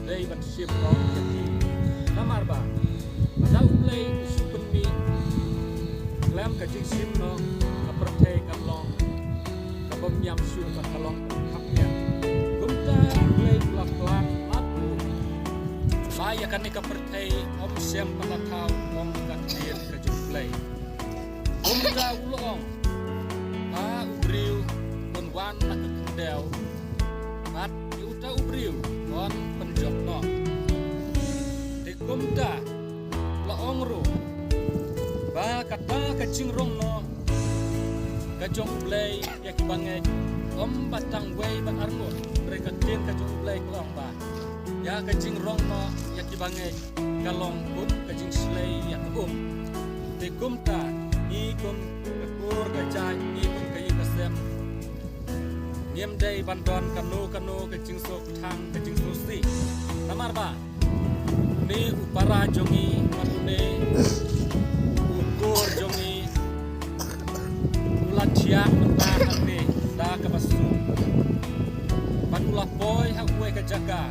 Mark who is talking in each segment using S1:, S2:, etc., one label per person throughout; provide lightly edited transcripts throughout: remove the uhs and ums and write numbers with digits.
S1: day ban ship no yaki namar ba ada uplay super mi lam ka jing ship no ka prothe ka long ka bom yam shu ka kalong khap ya gumta uplay plak plak latu ba ya kan ka prothe om sem patathau om kan dir ka jing play gumta ulong ba ubriu kon wan nak kendel bat uta ubriu kon penjok no de gumta la ongru ba kata kacing rong no kajong play ya kibangai om batang way ban armut mereka tin kajong play kolong ba ya kacing rong no ya kibangai kalong pun kajing slay ya de gumta ni kum kur kajai ni kum kayi kasem Niam day bandon kanu kecing sok thang kecing susi namar ba ni upara jongi matune ukur jongi ulatia mentah ni da kabasu panula boy hakwe ka jaga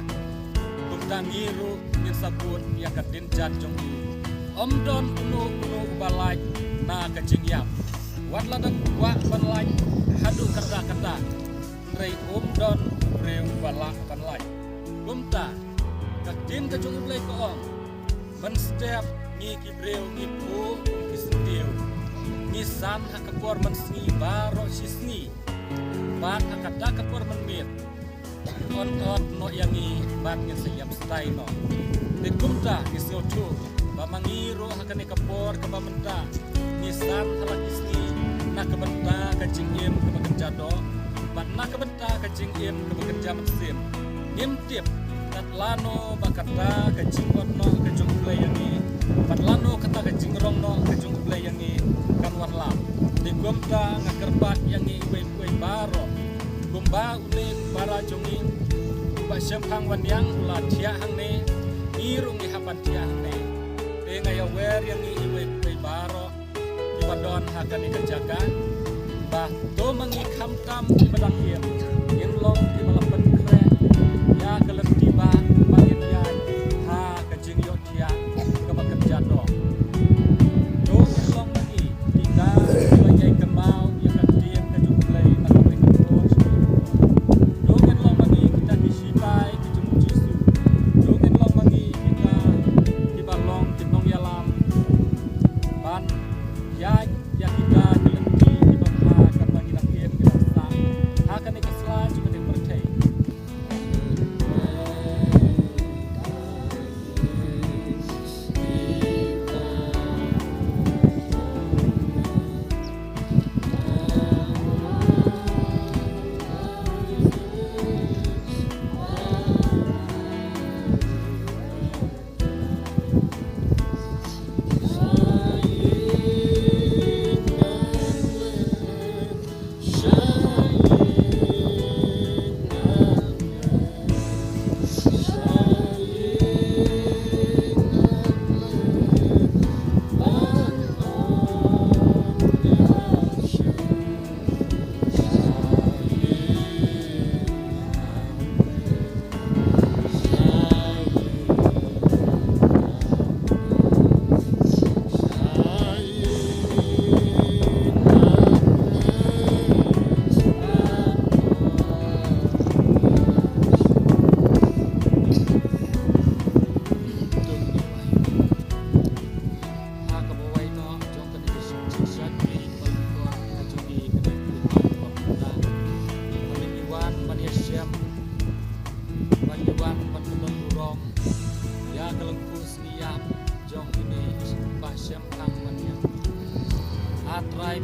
S1: kumdangiru min sabut ya kadin jat jongi omdon unu balai na kecing yap watladak wa balai hadu kata rei don reu balak kan lai gumta kakin ka jung play ko ong ban step ni ki breu ni pu ki stiu ni san ha ka kor man sni baro sisni bat ha ka da ka kor man mit on no yangi bat ni sayam stai no de gumta ki so tu ba mangiro ha ka ni ka por ka ba menta ni san ha ki sni na ka benta ka jingim ka ba jado ban nak benta kacing im ke bekerja mesin nim tip tat lano bakata kacing no kacung play yang ni ban lano kata kacing rong no kacung play yang ni kan warlam di gomta ngakerbat yang ni we baro gomba ule bara jongi ba sempang wan yang ula tia hang ne irung di hapan tia hang ne e ngaya wer yang ni we baro di badon hakan ni kejaga bah to mangi kham tam di badang hiam yang long di malapan kre ya kelep tiba mangin ya ha kajing yo dia ke bekerja do to yang long mangi kita sebagai kemau yang kadien ke jumlai nak berikut to yang long mangi kita disipai ke jumujisu to yang long mangi kita di balong di nong yalam ban ya kita akan ikaslah juga dipercayai. Atrai